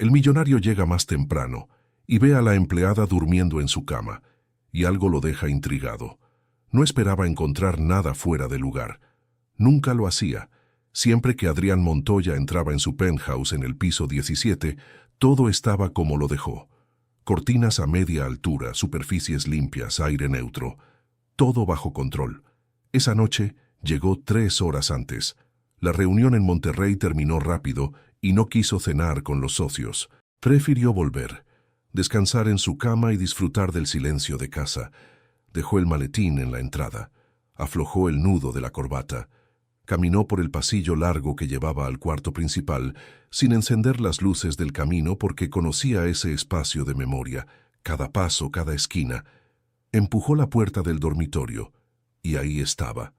El millonario llega más temprano y ve a la empleada durmiendo en su cama, y algo lo deja intrigado. No esperaba encontrar nada fuera de lugar. Nunca lo hacía. Siempre que Adrián Montoya entraba en su penthouse en el piso 17, todo estaba como lo dejó. Cortinas a media altura, superficies limpias, aire neutro. Todo bajo control. Esa noche llegó 3 horas antes. La reunión en Monterrey terminó rápido y no quiso cenar con los socios. Prefirió volver, descansar en su cama y disfrutar del silencio de casa. Dejó el maletín en la entrada. Aflojó el nudo de la corbata. Caminó por el pasillo largo que llevaba al cuarto principal, sin encender las luces del camino porque conocía ese espacio de memoria, cada paso, cada esquina. Empujó la puerta del dormitorio, y ahí estaba,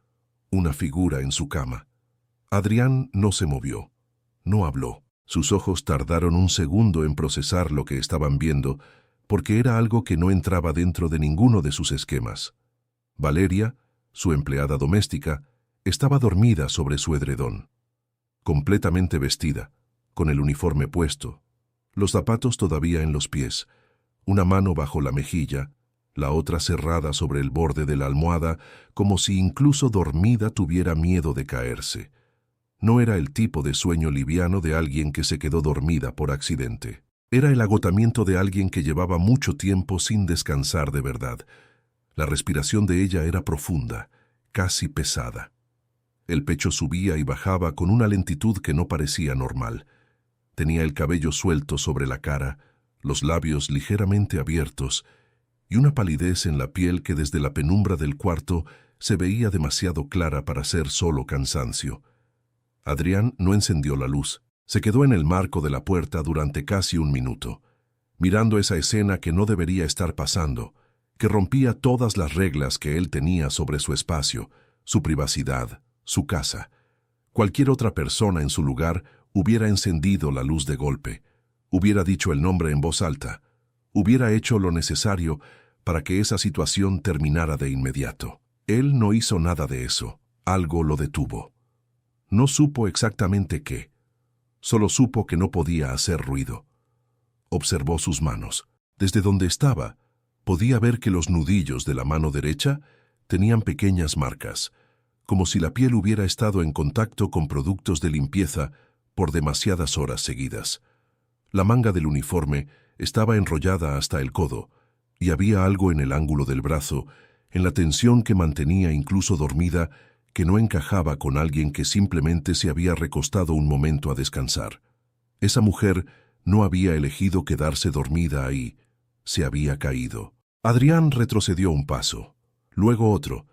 una figura en su cama. Adrián no se movió, no habló. Sus ojos tardaron un segundo en procesar lo que estaban viendo, porque era algo que no entraba dentro de ninguno de sus esquemas. Valeria, su empleada doméstica, estaba dormida sobre su edredón, completamente vestida, con el uniforme puesto, los zapatos todavía en los pies, una mano bajo la mejilla, la otra cerrada sobre el borde de la almohada, como si incluso dormida tuviera miedo de caerse. No era el tipo de sueño liviano de alguien que se quedó dormida por accidente. Era el agotamiento de alguien que llevaba mucho tiempo sin descansar de verdad. La respiración de ella era profunda, casi pesada. El pecho subía y bajaba con una lentitud que no parecía normal. Tenía el cabello suelto sobre la cara, los labios ligeramente abiertos y una palidez en la piel que desde la penumbra del cuarto se veía demasiado clara para ser solo cansancio. Adrián no encendió la luz. Se quedó en el marco de la puerta durante casi un minuto, mirando esa escena que no debería estar pasando, que rompía todas las reglas que él tenía sobre su espacio, su privacidad, su casa. Cualquier otra persona en su lugar hubiera encendido la luz de golpe, hubiera dicho el nombre en voz alta, hubiera hecho lo necesario para que esa situación terminara de inmediato. Él no hizo nada de eso. Algo lo detuvo. No supo exactamente qué. Solo supo que no podía hacer ruido. Observó sus manos. Desde donde estaba, podía ver que los nudillos de la mano derecha tenían pequeñas marcas, como si la piel hubiera estado en contacto con productos de limpieza por demasiadas horas seguidas. La manga del uniforme estaba enrollada hasta el codo, y había algo en el ángulo del brazo, en la tensión que mantenía incluso dormida, que no encajaba con alguien que simplemente se había recostado un momento a descansar. Esa mujer no había elegido quedarse dormida ahí, se había caído. Adrián retrocedió un paso, luego otro.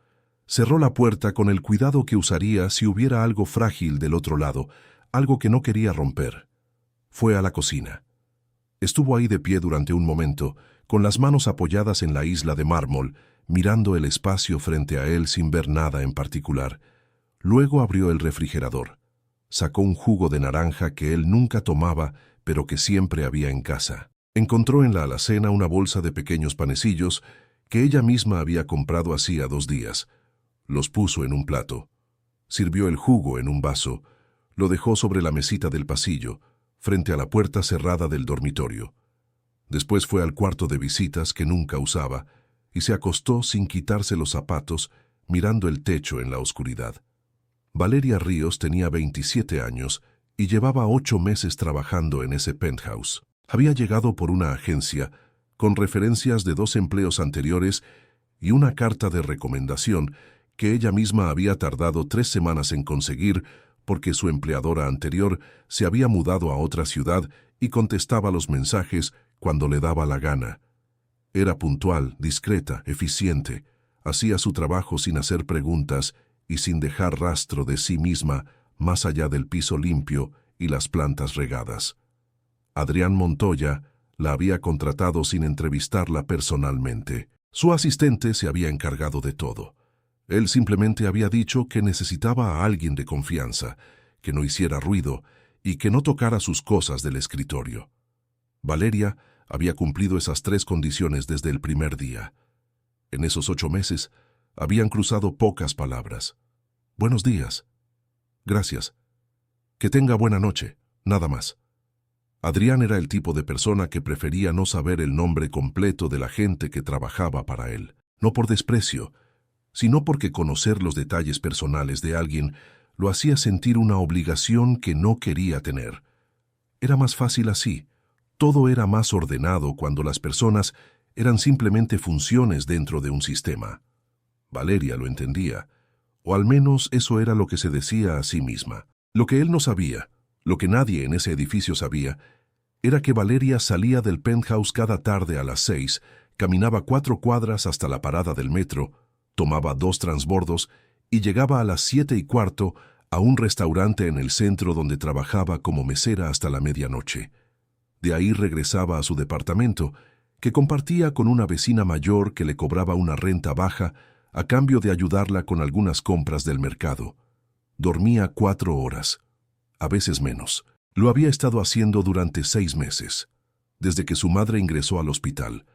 Cerró la puerta con el cuidado que usaría si hubiera algo frágil del otro lado, algo que no quería romper. Fue a la cocina. Estuvo ahí de pie durante un momento, con las manos apoyadas en la isla de mármol, mirando el espacio frente a él sin ver nada en particular. Luego abrió el refrigerador. Sacó un jugo de naranja que él nunca tomaba, pero que siempre había en casa. Encontró en la alacena una bolsa de pequeños panecillos que ella misma había comprado hacía 2 días. Los puso en un plato. Sirvió el jugo en un vaso. Lo dejó sobre la mesita del pasillo, frente a la puerta cerrada del dormitorio. Después fue al cuarto de visitas que nunca usaba y se acostó sin quitarse los zapatos, mirando el techo en la oscuridad. Valeria Ríos tenía 27 años y llevaba 8 meses trabajando en ese penthouse. Había llegado por una agencia, con referencias de 2 empleos anteriores y una carta de recomendación que ella misma había tardado 3 semanas en conseguir porque su empleadora anterior se había mudado a otra ciudad y contestaba los mensajes cuando le daba la gana. Era puntual, discreta, eficiente, hacía su trabajo sin hacer preguntas y sin dejar rastro de sí misma más allá del piso limpio y las plantas regadas. Adrián Montoya la había contratado sin entrevistarla personalmente. Su asistente se había encargado de todo. Él simplemente había dicho que necesitaba a alguien de confianza, que no hiciera ruido y que no tocara sus cosas del escritorio. Valeria había cumplido esas 3 condiciones desde el primer día. En esos 8 meses habían cruzado pocas palabras. Buenos días. Gracias. Que tenga buena noche. Nada más. Adrián era el tipo de persona que prefería no saber el nombre completo de la gente que trabajaba para él, no por desprecio, sino porque conocer los detalles personales de alguien lo hacía sentir una obligación que no quería tener. Era más fácil así. Todo era más ordenado cuando las personas eran simplemente funciones dentro de un sistema. Valeria lo entendía, o al menos eso era lo que se decía a sí misma. Lo que él no sabía, lo que nadie en ese edificio sabía, era que Valeria salía del penthouse cada tarde a las 6, caminaba 4 cuadras hasta la parada del metro, tomaba 2 transbordos y llegaba a las 7:15 a un restaurante en el centro donde trabajaba como mesera hasta la medianoche. De ahí regresaba a su departamento, que compartía con una vecina mayor que le cobraba una renta baja a cambio de ayudarla con algunas compras del mercado. Dormía 4 horas, a veces menos. Lo había estado haciendo durante 6 meses, desde que su madre ingresó al hospital.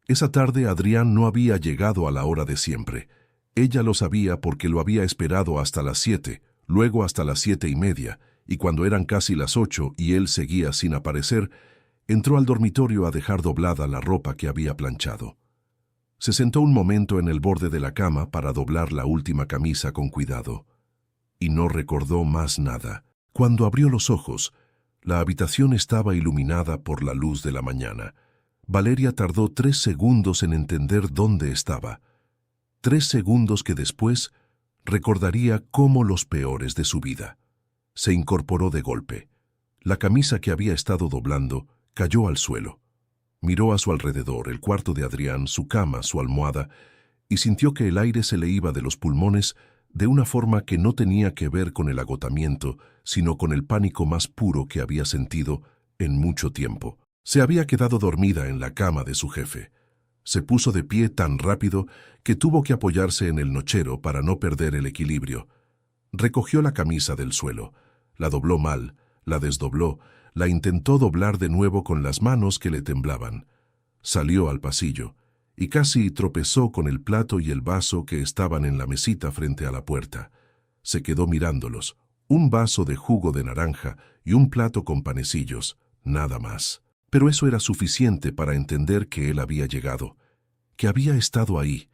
Esa tarde Adrián no había llegado a la hora de siempre. Ella lo sabía porque lo había esperado hasta las 7, luego hasta las 7:30, y cuando eran casi las 8 y él seguía sin aparecer, entró al dormitorio a dejar doblada la ropa que había planchado. Se sentó un momento en el borde de la cama para doblar la última camisa con cuidado, y no recordó más nada. Cuando abrió los ojos, la habitación estaba iluminada por la luz de la mañana. Valeria tardó 3 segundos en entender dónde estaba. 3 segundos que después recordaría como los peores de su vida. Se incorporó de golpe. La camisa que había estado doblando cayó al suelo. Miró a su alrededor, el cuarto de Adrián, su cama, su almohada, y sintió que el aire se le iba de los pulmones de una forma que no tenía que ver con el agotamiento, sino con el pánico más puro que había sentido en mucho tiempo. Se había quedado dormida en la cama de su jefe. Se puso de pie tan rápido que tuvo que apoyarse en el nochero para no perder el equilibrio. Recogió la camisa del suelo, la dobló mal, la desdobló, la intentó doblar de nuevo con las manos que le temblaban. Salió al pasillo y casi tropezó con el plato y el vaso que estaban en la mesita frente a la puerta. Se quedó mirándolos, un vaso de jugo de naranja y un plato con panecillos, nada más. Pero eso era suficiente para entender que él había llegado, que había estado ahí,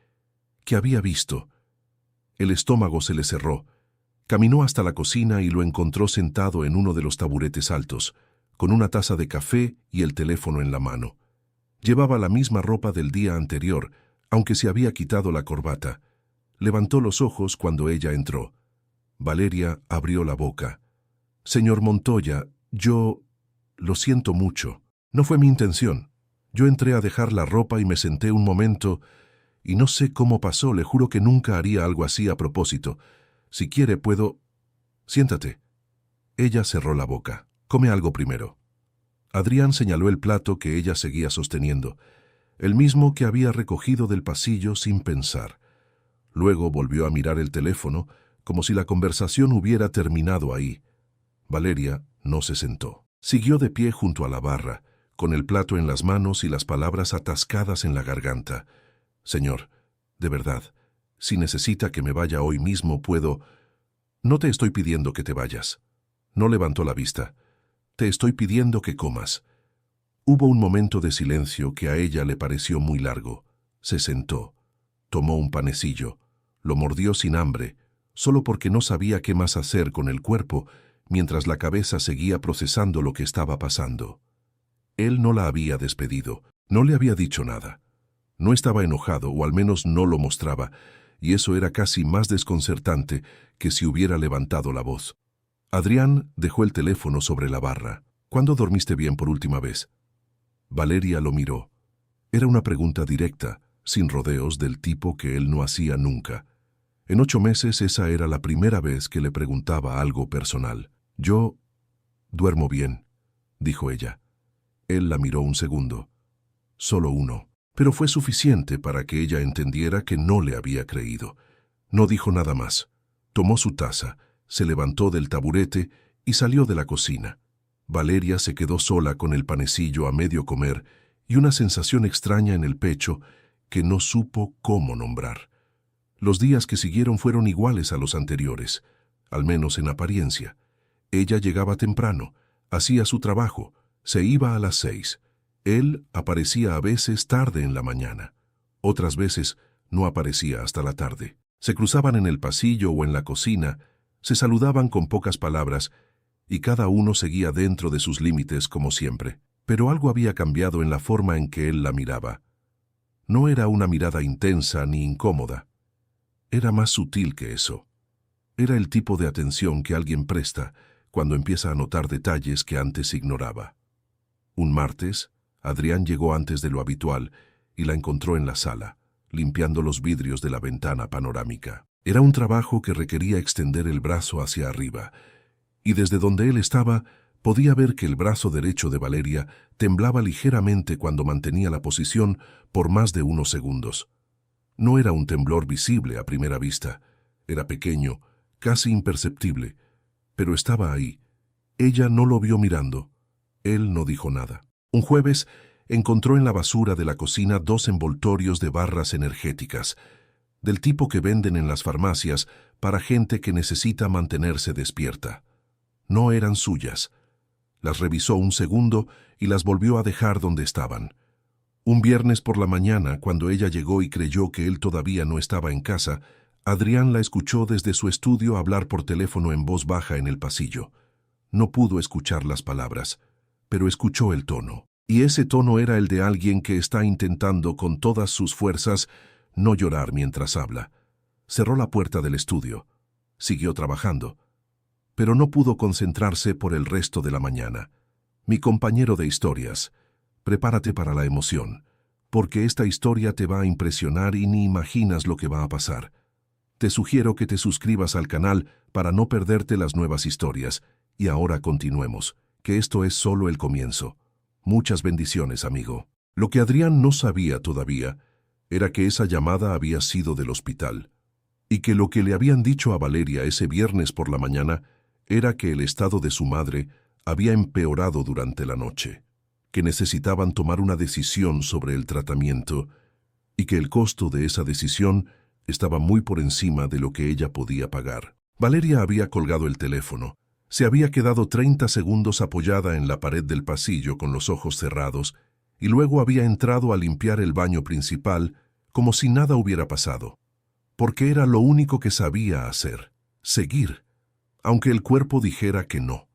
que había visto. El estómago se le cerró. Caminó hasta la cocina y lo encontró sentado en uno de los taburetes altos, con una taza de café y el teléfono en la mano. Llevaba la misma ropa del día anterior, aunque se había quitado la corbata. Levantó los ojos cuando ella entró. Valeria abrió la boca. «Señor Montoya, yo... lo siento mucho. No fue mi intención. Yo entré a dejar la ropa y me senté un momento, y no sé cómo pasó, le juro que nunca haría algo así a propósito. Si quiere, puedo... Siéntate». Ella cerró la boca. «Come algo primero». Adrián señaló el plato que ella seguía sosteniendo, el mismo que había recogido del pasillo sin pensar. Luego volvió a mirar el teléfono, como si la conversación hubiera terminado ahí. Valeria no se sentó. Siguió de pie junto a la barra, con el plato en las manos y las palabras atascadas en la garganta. «Señor, de verdad, si necesita que me vaya hoy mismo, puedo...» «No te estoy pidiendo que te vayas». No levantó la vista. «Te estoy pidiendo que comas». Hubo un momento de silencio que a ella le pareció muy largo. Se sentó. Tomó un panecillo. Lo mordió sin hambre, solo porque no sabía qué más hacer con el cuerpo, mientras la cabeza seguía procesando lo que estaba pasando. Él no la había despedido, no le había dicho nada. No estaba enojado, o al menos no lo mostraba, y eso era casi más desconcertante que si hubiera levantado la voz. Adrián dejó el teléfono sobre la barra. «¿Cuándo dormiste bien por última vez?» Valeria lo miró. Era una pregunta directa, sin rodeos, del tipo que él no hacía nunca. En 8 meses esa era la primera vez que le preguntaba algo personal. «Yo duermo bien», dijo ella. Él la miró un segundo. Solo uno. Pero fue suficiente para que ella entendiera que no le había creído. No dijo nada más. Tomó su taza, se levantó del taburete y salió de la cocina. Valeria se quedó sola con el panecillo a medio comer y una sensación extraña en el pecho que no supo cómo nombrar. Los días que siguieron fueron iguales a los anteriores, al menos en apariencia. Ella llegaba temprano, hacía su trabajo, Se iba a las 6. Él aparecía a veces tarde en la mañana. Otras veces no aparecía hasta la tarde. Se cruzaban en el pasillo o en la cocina, se saludaban con pocas palabras y cada uno seguía dentro de sus límites como siempre. Pero algo había cambiado en la forma en que él la miraba. No era una mirada intensa ni incómoda. Era más sutil que eso. Era el tipo de atención que alguien presta cuando empieza a notar detalles que antes ignoraba. Un martes, Adrián llegó antes de lo habitual y la encontró en la sala, limpiando los vidrios de la ventana panorámica. Era un trabajo que requería extender el brazo hacia arriba, y desde donde él estaba podía ver que el brazo derecho de Valeria temblaba ligeramente cuando mantenía la posición por más de unos segundos. No era un temblor visible a primera vista. Era pequeño, casi imperceptible, pero estaba ahí. Ella no lo vio mirando. Él no dijo nada. Un jueves encontró en la basura de la cocina 2 envoltorios de barras energéticas, del tipo que venden en las farmacias para gente que necesita mantenerse despierta. No eran suyas. Las revisó un segundo y las volvió a dejar donde estaban. Un viernes por la mañana, cuando ella llegó y creyó que él todavía no estaba en casa, Adrián la escuchó desde su estudio hablar por teléfono en voz baja en el pasillo. No pudo escuchar las palabras, pero escuchó el tono. Y ese tono era el de alguien que está intentando con todas sus fuerzas no llorar mientras habla. Cerró la puerta del estudio. Siguió trabajando, pero no pudo concentrarse por el resto de la mañana. Mi compañero de historias, prepárate para la emoción, porque esta historia te va a impresionar y ni imaginas lo que va a pasar. Te sugiero que te suscribas al canal para no perderte las nuevas historias. Y ahora continuemos, que esto es solo el comienzo. Muchas bendiciones, amigo. Lo que Adrián no sabía todavía era que esa llamada había sido del hospital, y que lo que le habían dicho a Valeria ese viernes por la mañana era que el estado de su madre había empeorado durante la noche, que necesitaban tomar una decisión sobre el tratamiento y que el costo de esa decisión estaba muy por encima de lo que ella podía pagar. Valeria había colgado el teléfono. Se había quedado 30 segundos apoyada en la pared del pasillo con los ojos cerrados y luego había entrado a limpiar el baño principal como si nada hubiera pasado, porque era lo único que sabía hacer, seguir, aunque el cuerpo dijera que no,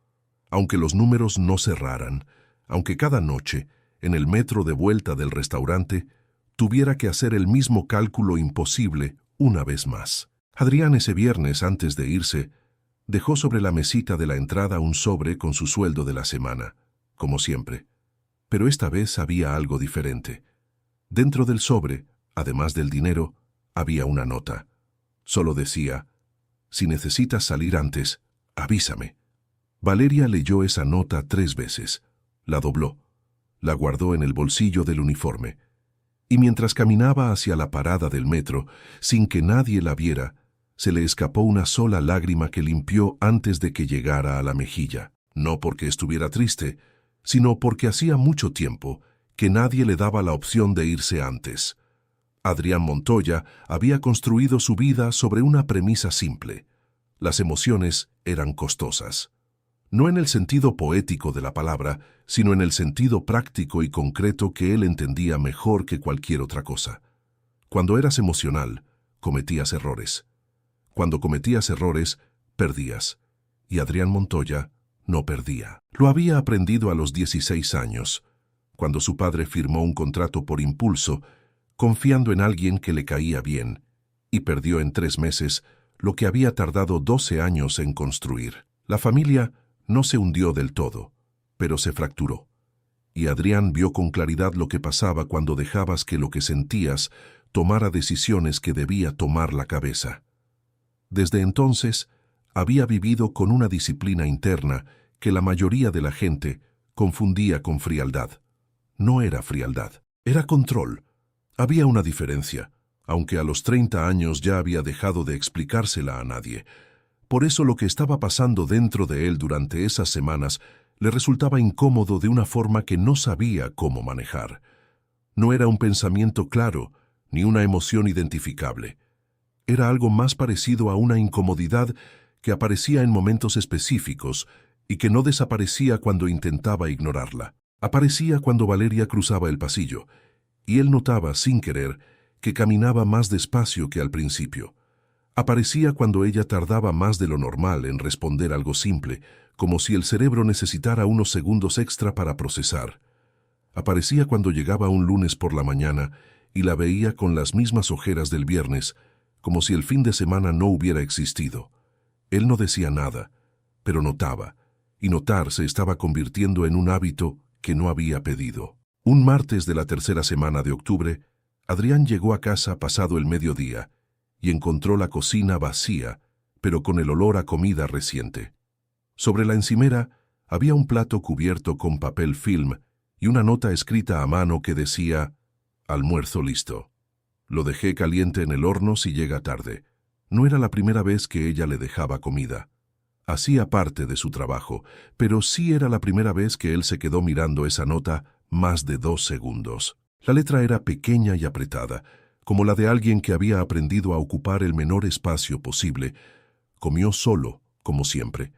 aunque los números no cerraran, aunque cada noche, en el metro de vuelta del restaurante, tuviera que hacer el mismo cálculo imposible una vez más. Adrián ese viernes, antes de irse, dejó sobre la mesita de la entrada un sobre con su sueldo de la semana, como siempre. Pero esta vez había algo diferente. Dentro del sobre, además del dinero, había una nota. Solo decía: si necesitas salir antes, avísame. Valeria leyó esa nota 3 veces, la dobló, la guardó en el bolsillo del uniforme, y mientras caminaba hacia la parada del metro, sin que nadie la viera, se le escapó una sola lágrima que limpió antes de que llegara a la mejilla, no porque estuviera triste, sino porque hacía mucho tiempo que nadie le daba la opción de irse antes. Adrián Montoya había construido su vida sobre una premisa simple: las emociones eran costosas. No en el sentido poético de la palabra, sino en el sentido práctico y concreto que él entendía mejor que cualquier otra cosa. Cuando eras emocional, cometías errores. Cuando cometías errores, perdías. Y Adrián Montoya no perdía. Lo había aprendido a los 16 años, cuando su padre firmó un contrato por impulso, confiando en alguien que le caía bien, y perdió en 3 meses lo que había tardado 12 años en construir. La familia no se hundió del todo, pero se fracturó. Y Adrián vio con claridad lo que pasaba cuando dejabas que lo que sentías tomara decisiones que debía tomar la cabeza. Desde entonces, había vivido con una disciplina interna que la mayoría de la gente confundía con frialdad. No era frialdad, era control. Había una diferencia, aunque a los 30 años ya había dejado de explicársela a nadie. Por eso lo que estaba pasando dentro de él durante esas semanas le resultaba incómodo de una forma que no sabía cómo manejar. No era un pensamiento claro, ni una emoción identificable. Era algo más parecido a una incomodidad que aparecía en momentos específicos y que no desaparecía cuando intentaba ignorarla. Aparecía cuando Valeria cruzaba el pasillo, y él notaba, sin querer, que caminaba más despacio que al principio. Aparecía cuando ella tardaba más de lo normal en responder algo simple, como si el cerebro necesitara unos segundos extra para procesar. Aparecía cuando llegaba un lunes por la mañana y la veía con las mismas ojeras del viernes, como si el fin de semana no hubiera existido. Él no decía nada, pero notaba, y notar se estaba convirtiendo en un hábito que no había pedido. Un martes de la tercera semana de octubre, Adrián llegó a casa pasado el mediodía y encontró la cocina vacía, pero con el olor a comida reciente. Sobre la encimera había un plato cubierto con papel film y una nota escrita a mano que decía: «Almuerzo listo. Lo dejé caliente en el horno si llega tarde». No era la primera vez que ella le dejaba comida. Hacía parte de su trabajo, pero sí era la primera vez que él se quedó mirando esa nota más de 2 segundos. La letra era pequeña y apretada, como la de alguien que había aprendido a ocupar el menor espacio posible. Comió solo, como siempre.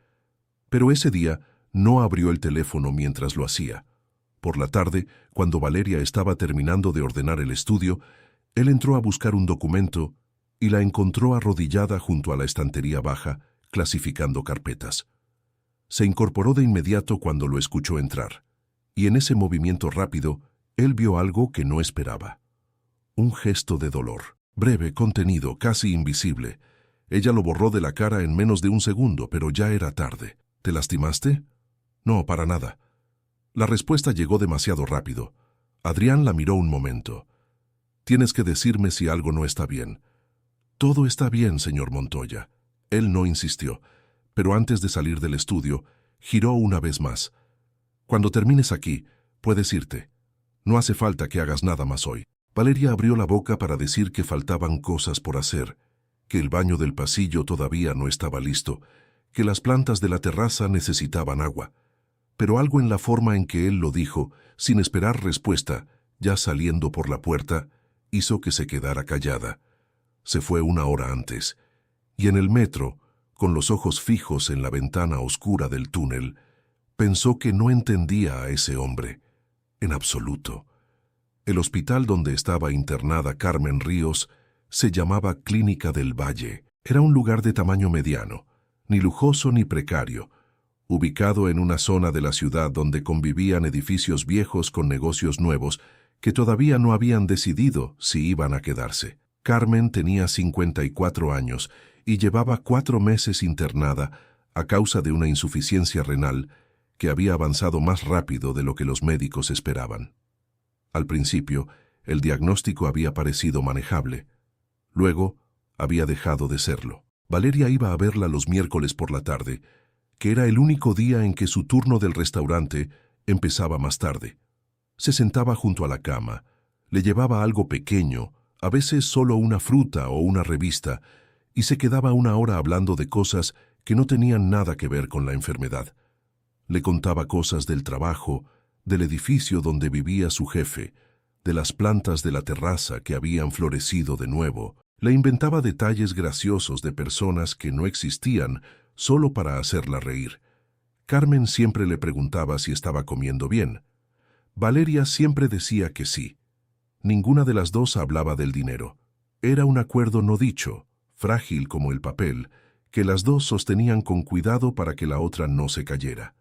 Pero ese día no abrió el teléfono mientras lo hacía. Por la tarde, cuando Valeria estaba terminando de ordenar el estudio, él entró a buscar un documento y la encontró arrodillada junto a la estantería baja, clasificando carpetas. Se incorporó de inmediato cuando lo escuchó entrar, y en ese movimiento rápido, él vio algo que no esperaba. Un gesto de dolor, breve, contenido, casi invisible. Ella lo borró de la cara en menos de un segundo, pero ya era tarde. ¿Te lastimaste? No, para nada. La respuesta llegó demasiado rápido. Adrián la miró un momento. Tienes que decirme si algo no está bien. Todo está bien, señor Montoya. Él no insistió, pero antes de salir del estudio, giró una vez más. Cuando termines aquí, puedes irte. No hace falta que hagas nada más hoy. Valeria abrió la boca para decir que faltaban cosas por hacer, que el baño del pasillo todavía no estaba listo, que las plantas de la terraza necesitaban agua. Pero algo en la forma en que él lo dijo, sin esperar respuesta, ya saliendo por la puerta, hizo que se quedara callada. Se fue 1 hora antes, y en el metro, con los ojos fijos en la ventana oscura del túnel, pensó que no entendía a ese hombre, en absoluto. El hospital donde estaba internada Carmen Ríos se llamaba Clínica del Valle. Era un lugar de tamaño mediano, ni lujoso ni precario, ubicado en una zona de la ciudad donde convivían edificios viejos con negocios nuevos que todavía no habían decidido si iban a quedarse. Carmen tenía 54 años y llevaba 4 meses internada a causa de una insuficiencia renal que había avanzado más rápido de lo que los médicos esperaban. Al principio, el diagnóstico había parecido manejable. Luego, había dejado de serlo. Valeria iba a verla los miércoles por la tarde, que era el único día en que su turno del restaurante empezaba más tarde. Se sentaba junto a la cama, le llevaba algo pequeño, a veces solo una fruta o una revista, y se quedaba 1 hora hablando de cosas que no tenían nada que ver con la enfermedad. Le contaba cosas del trabajo, del edificio donde vivía su jefe, de las plantas de la terraza que habían florecido de nuevo. Le inventaba detalles graciosos de personas que no existían solo para hacerla reír. Carmen siempre le preguntaba si estaba comiendo bien. Valeria siempre decía que sí. Ninguna de las dos hablaba del dinero. Era un acuerdo no dicho, frágil como el papel, que las dos sostenían con cuidado para que la otra no se cayera.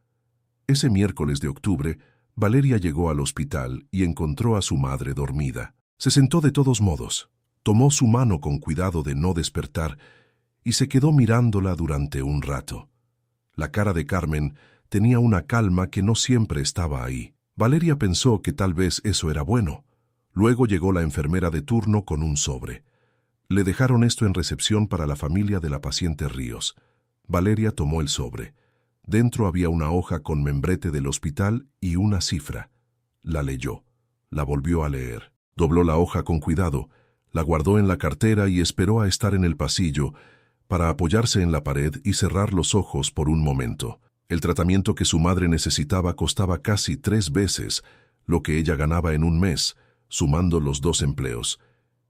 Ese miércoles de octubre, Valeria llegó al hospital y encontró a su madre dormida. Se sentó de todos modos, tomó su mano con cuidado de no despertar y se quedó mirándola durante un rato. La cara de Carmen tenía una calma que no siempre estaba ahí. Valeria pensó que tal vez eso era bueno. Luego llegó la enfermera de turno con un sobre. Le dejaron esto en recepción para la familia de la paciente Ríos. Valeria tomó el sobre. Dentro había una hoja con membrete del hospital y una cifra. La leyó. La volvió a leer. Dobló la hoja con cuidado, la guardó en la cartera y esperó a estar en el pasillo para apoyarse en la pared y cerrar los ojos por un momento. El tratamiento que su madre necesitaba costaba casi 3 veces lo que ella ganaba en un mes, sumando los 2 empleos.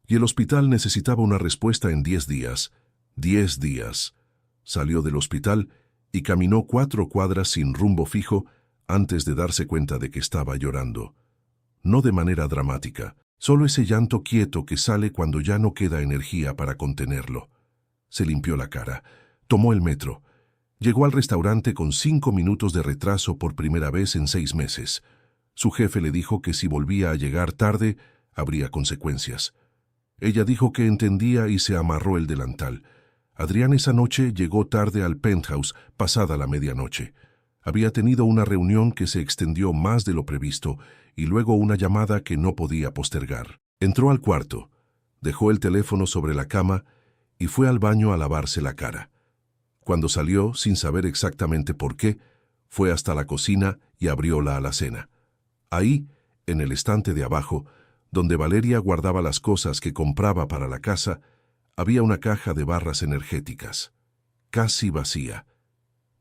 Y el hospital necesitaba una respuesta en 10 días. 10 días. Salió del hospital y caminó 4 cuadras sin rumbo fijo antes de darse cuenta de que estaba llorando. No de manera dramática, solo ese llanto quieto que sale cuando ya no queda energía para contenerlo. Se limpió la cara, tomó el metro. Llegó al restaurante con 5 minutos de retraso por primera vez en 6 meses. Su jefe le dijo que si volvía a llegar tarde, habría consecuencias. Ella dijo que entendía y se amarró el delantal. Adrián esa noche llegó tarde al penthouse, pasada la medianoche. Había tenido una reunión que se extendió más de lo previsto y luego una llamada que no podía postergar. Entró al cuarto, dejó el teléfono sobre la cama y fue al baño a lavarse la cara. Cuando salió, sin saber exactamente por qué, fue hasta la cocina y abrió la alacena. Ahí, en el estante de abajo, donde Valeria guardaba las cosas que compraba para la casa, había una caja de barras energéticas, casi vacía.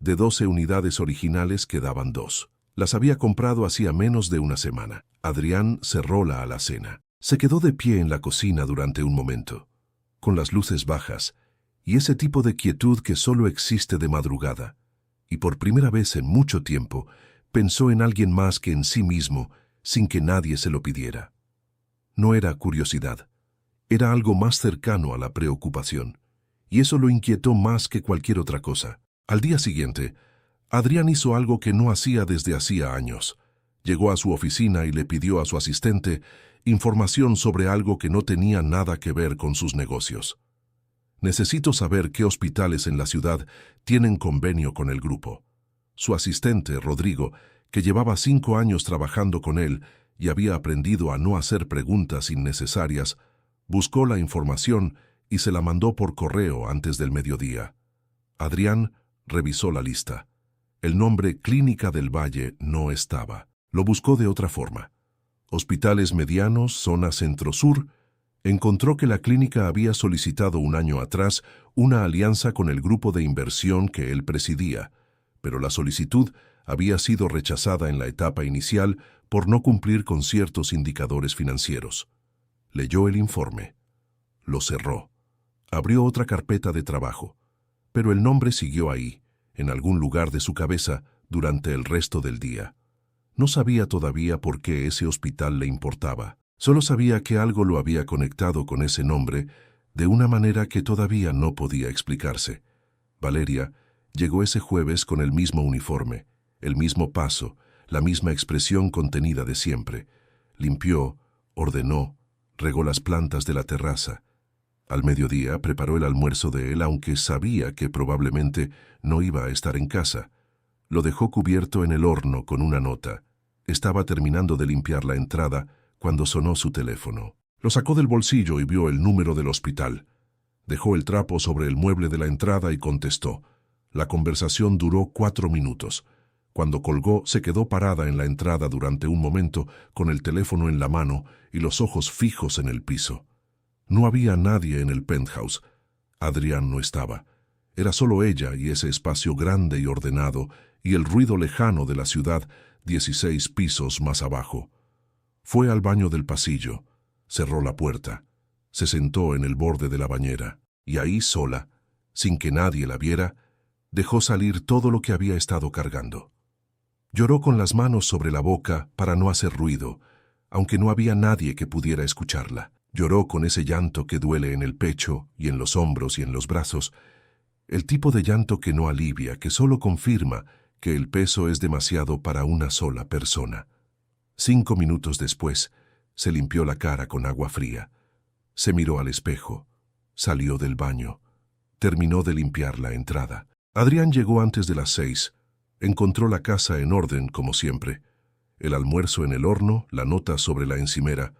De 12 unidades originales quedaban 2. Las había comprado hacía menos de una semana. Adrián cerró la alacena. Se quedó de pie en la cocina durante un momento, con las luces bajas, y ese tipo de quietud que solo existe de madrugada. Y por primera vez en mucho tiempo, pensó en alguien más que en sí mismo, sin que nadie se lo pidiera. No era curiosidad, era algo más cercano a la preocupación, y eso lo inquietó más que cualquier otra cosa. Al día siguiente, Adrián hizo algo que no hacía desde hacía años. Llegó a su oficina y le pidió a su asistente información sobre algo que no tenía nada que ver con sus negocios. Necesito saber qué hospitales en la ciudad tienen convenio con el grupo. Su asistente, Rodrigo, que llevaba 5 años trabajando con él y había aprendido a no hacer preguntas innecesarias, buscó la información y se la mandó por correo antes del mediodía. Adrián revisó la lista. El nombre Clínica del Valle no estaba. Lo buscó de otra forma. Hospitales medianos, zona centro-sur. Encontró que la clínica había solicitado un año atrás una alianza con el grupo de inversión que él presidía, pero la solicitud había sido rechazada en la etapa inicial por no cumplir con ciertos indicadores financieros. Leyó el informe. Lo cerró. Abrió otra carpeta de trabajo, pero el nombre siguió ahí, en algún lugar de su cabeza, durante el resto del día. No sabía todavía por qué ese hospital le importaba. Solo sabía que algo lo había conectado con ese nombre de una manera que todavía no podía explicarse. Valeria llegó ese jueves con el mismo uniforme, el mismo paso, la misma expresión contenida de siempre. Limpió, ordenó, regó las plantas de la terraza. Al mediodía preparó el almuerzo de él, aunque sabía que probablemente no iba a estar en casa. Lo dejó cubierto en el horno con una nota. Estaba terminando de limpiar la entrada cuando sonó su teléfono. Lo sacó del bolsillo y vio el número del hospital. Dejó el trapo sobre el mueble de la entrada y contestó. La conversación duró 4 minutos. Cuando colgó, se quedó parada en la entrada durante un momento con el teléfono en la mano y los ojos fijos en el piso. No había nadie en el penthouse. Adrián no estaba. Era solo ella y ese espacio grande y ordenado y el ruido lejano de la ciudad 16 pisos más abajo. Fue al baño del pasillo, cerró la puerta, se sentó en el borde de la bañera y ahí sola, sin que nadie la viera, dejó salir todo lo que había estado cargando. Lloró con las manos sobre la boca para no hacer ruido, aunque no había nadie que pudiera escucharla. Lloró con ese llanto que duele en el pecho y en los hombros y en los brazos, el tipo de llanto que no alivia, que solo confirma que el peso es demasiado para una sola persona. 5 minutos después, se limpió la cara con agua fría. Se miró al espejo. Salió del baño. Terminó de limpiar la entrada. Adrián llegó antes de las 6. Encontró la casa en orden, como siempre. El almuerzo en el horno, la nota sobre la encimera.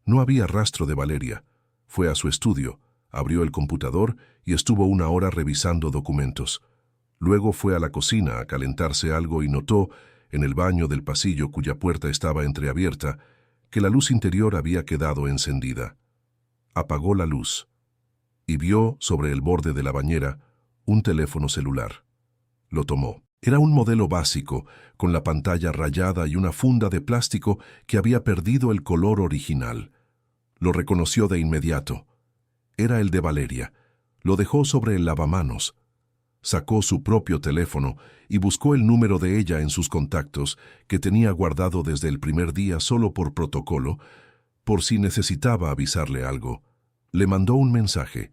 No había rastro de Valeria. Fue a su estudio, abrió el computador y estuvo 1 hora revisando documentos. Luego fue a la cocina a calentarse algo y notó, en el baño del pasillo cuya puerta estaba entreabierta, que la luz interior había quedado encendida. Apagó la luz y vio, sobre el borde de la bañera, un teléfono celular. Lo tomó. Era un modelo básico, con la pantalla rayada y una funda de plástico que había perdido el color original. Lo reconoció de inmediato. Era el de Valeria. Lo dejó sobre el lavamanos. Sacó su propio teléfono y buscó el número de ella en sus contactos, que tenía guardado desde el primer día solo por protocolo, por si necesitaba avisarle algo. Le mandó un mensaje.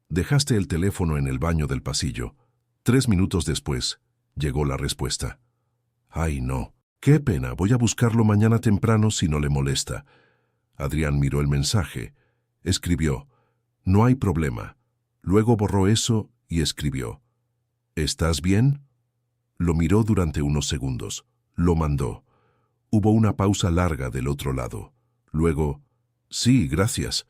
«Dejaste el teléfono en el baño del pasillo». 3 minutos después, llegó la respuesta. «Ay, no. Qué pena, voy a buscarlo mañana temprano si no le molesta». Adrián miró el mensaje. Escribió: «No hay problema». Luego borró eso y escribió: «¿Estás bien?». Lo miró durante unos segundos. Lo mandó. Hubo una pausa larga del otro lado. Luego: «Sí, gracias».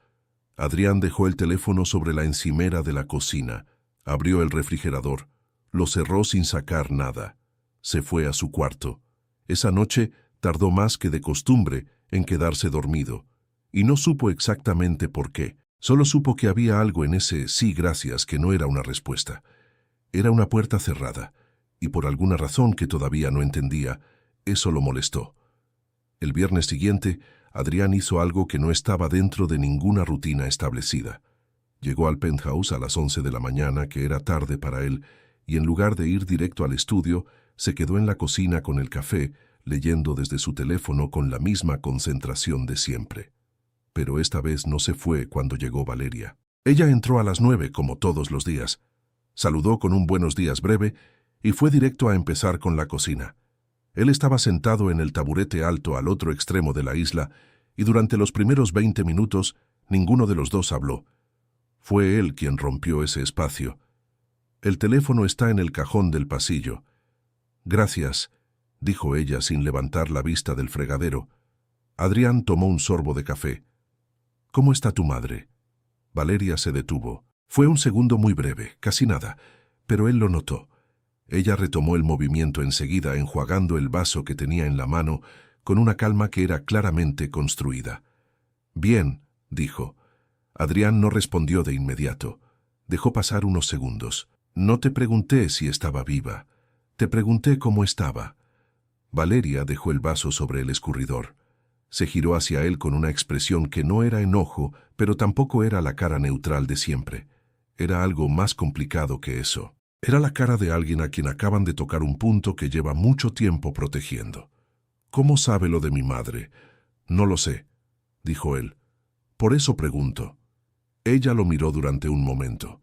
Adrián dejó el teléfono sobre la encimera de la cocina, abrió el refrigerador, lo cerró sin sacar nada. Se fue a su cuarto. Esa noche tardó más que de costumbre en quedarse dormido, y no supo exactamente por qué. Solo supo que había algo en ese «sí, gracias» que no era una respuesta. Era una puerta cerrada, y por alguna razón que todavía no entendía, eso lo molestó. El viernes siguiente, Adrián hizo algo que no estaba dentro de ninguna rutina establecida. Llegó al penthouse a las 11 de la mañana, que era tarde para él, y en lugar de ir directo al estudio, se quedó en la cocina con el café, leyendo desde su teléfono con la misma concentración de siempre. Pero esta vez no se fue cuando llegó Valeria. Ella entró a las 9 como todos los días. Saludó con un buenos días breve y fue directo a empezar con la cocina. Él estaba sentado en el taburete alto al otro extremo de la isla y durante los primeros 20 minutos ninguno de los dos habló. Fue él quien rompió ese espacio. «El teléfono está en el cajón del pasillo». «Gracias», dijo ella sin levantar la vista del fregadero. Adrián tomó un sorbo de café. «¿Cómo está tu madre?». Valeria se detuvo. Fue un segundo muy breve, casi nada, pero él lo notó. Ella retomó el movimiento enseguida, enjuagando el vaso que tenía en la mano con una calma que era claramente construida. «Bien», dijo. Adrián no respondió de inmediato. Dejó pasar unos segundos. «No te pregunté si estaba viva. Te pregunté cómo estaba». Valeria dejó el vaso sobre el escurridor. Se giró hacia él con una expresión que no era enojo, pero tampoco era la cara neutral de siempre. Era algo más complicado que eso. Era la cara de alguien a quien acaban de tocar un punto que lleva mucho tiempo protegiendo. «¿Cómo sabe lo de mi madre?». «No lo sé», dijo él. «Por eso pregunto». Ella lo miró durante un momento.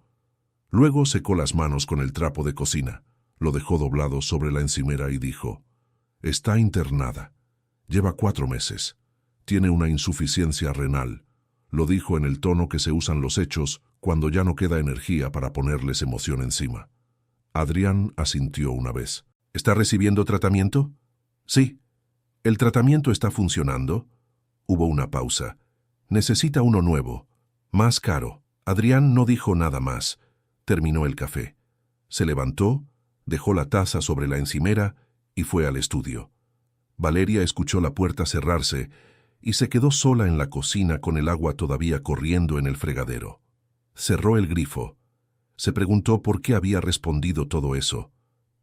Luego secó las manos con el trapo de cocina, lo dejó doblado sobre la encimera y dijo: «Está internada. Lleva 4 meses. Tiene una insuficiencia renal». Lo dijo en el tono que se usan los hechos cuando ya no queda energía para ponerles emoción encima. Adrián asintió una vez. «¿Está recibiendo tratamiento?». «Sí». «¿El tratamiento está funcionando?». Hubo una pausa. «Necesita uno nuevo. Más caro». Adrián no dijo nada más. Terminó el café. Se levantó, dejó la taza sobre la encimera y fue al estudio. Valeria escuchó la puerta cerrarse y se quedó sola en la cocina con el agua todavía corriendo en el fregadero. Cerró el grifo. Se preguntó por qué había respondido todo eso.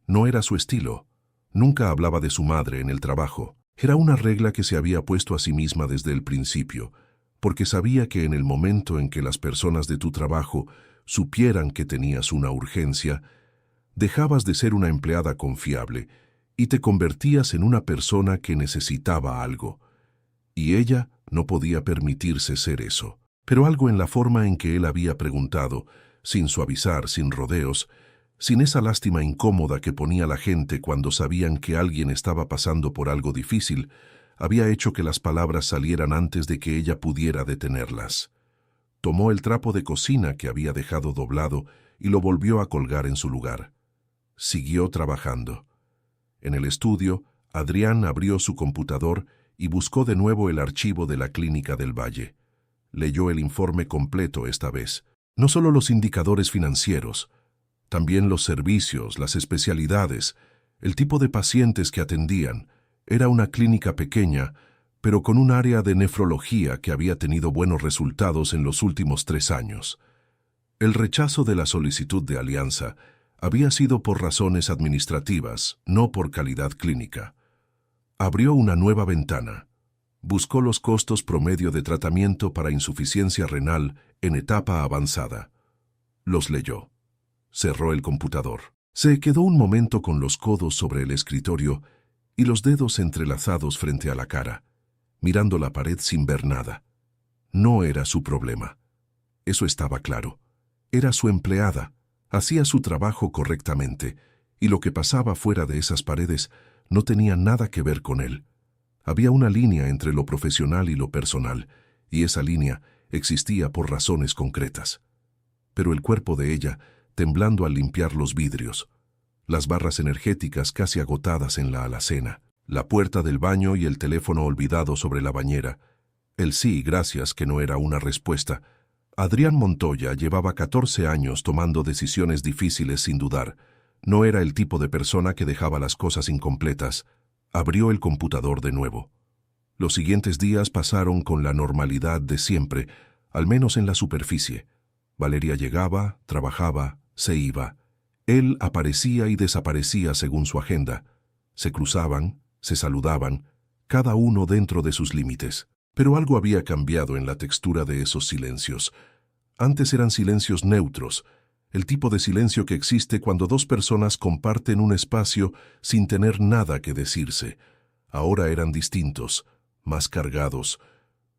No era su estilo. Nunca hablaba de su madre en el trabajo. Era una regla que se había puesto a sí misma desde el principio, porque sabía que en el momento en que las personas de tu trabajo supieran que tenías una urgencia, dejabas de ser una empleada confiable y te convertías en una persona que necesitaba algo. Y ella no podía permitirse ser eso. Pero algo en la forma en que él había preguntado, sin suavizar, sin rodeos, sin esa lástima incómoda que ponía la gente cuando sabían que alguien estaba pasando por algo difícil, había hecho que las palabras salieran antes de que ella pudiera detenerlas. Tomó el trapo de cocina que había dejado doblado y lo volvió a colgar en su lugar. Siguió trabajando. En el estudio, Adrián abrió su computador y buscó de nuevo el archivo de la Clínica del Valle. Leyó el informe completo esta vez. No solo los indicadores financieros, también los servicios, las especialidades, el tipo de pacientes que atendían. Era una clínica pequeña, pero con un área de nefrología que había tenido buenos resultados en los últimos 3 años. El rechazo de la solicitud de alianza había sido por razones administrativas, no por calidad clínica. Abrió una nueva ventana. Buscó los costos promedio de tratamiento para insuficiencia renal en etapa avanzada. Los leyó. cerró el computador. Se quedó un momento con los codos sobre el escritorio y los dedos entrelazados frente a la cara, mirando la pared sin ver nada. No era su problema. Eso estaba claro. Era su empleada, hacía su trabajo correctamente, y lo que pasaba fuera de esas paredes no tenía nada que ver con él. Había una línea entre lo profesional y lo personal, y esa línea existía por razones concretas. Pero el cuerpo de ella, temblando al limpiar los vidrios, las barras energéticas casi agotadas en la alacena, la puerta del baño y el teléfono olvidado sobre la bañera, el sí, gracias, que no era una respuesta. Adrián Montoya llevaba 14 años tomando decisiones difíciles sin dudar. No era el tipo de persona que dejaba las cosas incompletas. Abrió el computador de nuevo. Los siguientes días pasaron con la normalidad de siempre, al menos en la superficie. Valeria llegaba, trabajaba, se iba. Él aparecía y desaparecía según su agenda. Se cruzaban, se saludaban, cada uno dentro de sus límites. Pero algo había cambiado en la textura de esos silencios. Antes eran silencios neutros, el tipo de silencio que existe cuando dos personas comparten un espacio sin tener nada que decirse. Ahora eran distintos, más cargados,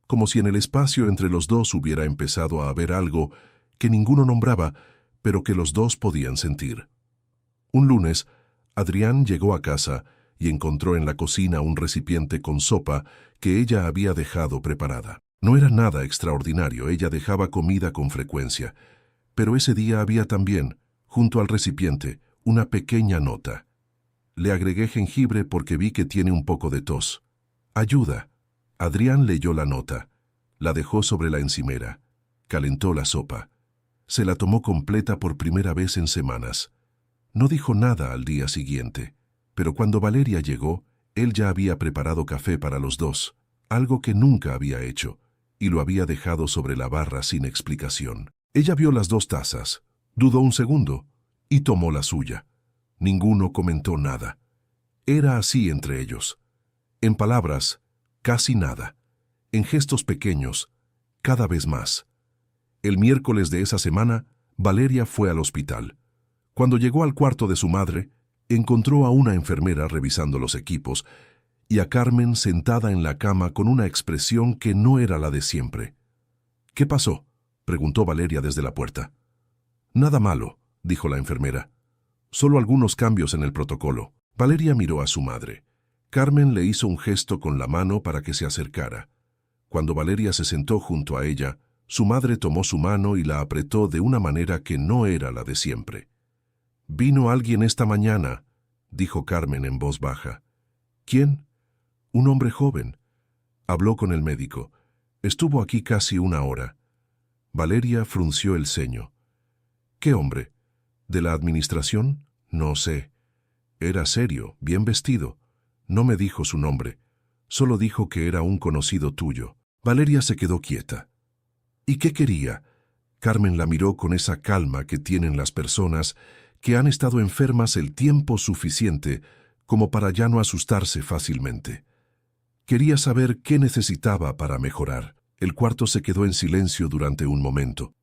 como si en el espacio entre los dos hubiera empezado a haber algo que ninguno nombraba, pero que los dos podían sentir. Un lunes, Adrián llegó a casa y encontró en la cocina un recipiente con sopa que ella había dejado preparada. No era nada extraordinario, ella dejaba comida con frecuencia, pero ese día había también, junto al recipiente, una pequeña nota. Le agregué jengibre porque vi que tiene un poco de tos. Ayuda. Adrián leyó la nota, la dejó sobre la encimera, calentó la sopa. Se la tomó completa por primera vez en semanas. No dijo nada al día siguiente, pero cuando Valeria llegó, él ya había preparado café para los dos, algo que nunca había hecho, y lo había dejado sobre la barra sin explicación. Ella vio las 2 tazas, dudó un segundo, y tomó la suya. Ninguno comentó nada. Era así entre ellos. En palabras, casi nada. En gestos pequeños, cada vez más. El miércoles de esa semana, Valeria fue al hospital. Cuando llegó al cuarto de su madre, encontró a una enfermera revisando los equipos y a Carmen sentada en la cama con una expresión que no era la de siempre. «¿Qué pasó?», preguntó Valeria desde la puerta. «Nada malo», dijo la enfermera. «Solo algunos cambios en el protocolo». Valeria miró a su madre. Carmen le hizo un gesto con la mano para que se acercara. Cuando Valeria se sentó junto a ella, su madre tomó su mano y la apretó de una manera que no era la de siempre. «Vino alguien esta mañana», dijo Carmen en voz baja. «¿Quién?» «Un hombre joven. Habló con el médico. Estuvo aquí casi 1 hora». Valeria frunció el ceño. «¿Qué hombre? ¿De la administración? No sé. Era serio, bien vestido. No me dijo su nombre. Solo dijo que era un conocido tuyo». Valeria se quedó quieta. «¿Y qué quería?». Carmen la miró con esa calma que tienen las personas que han estado enfermas el tiempo suficiente como para ya no asustarse fácilmente. Quería saber qué necesitaba para mejorar. El cuarto se quedó en silencio durante un momento.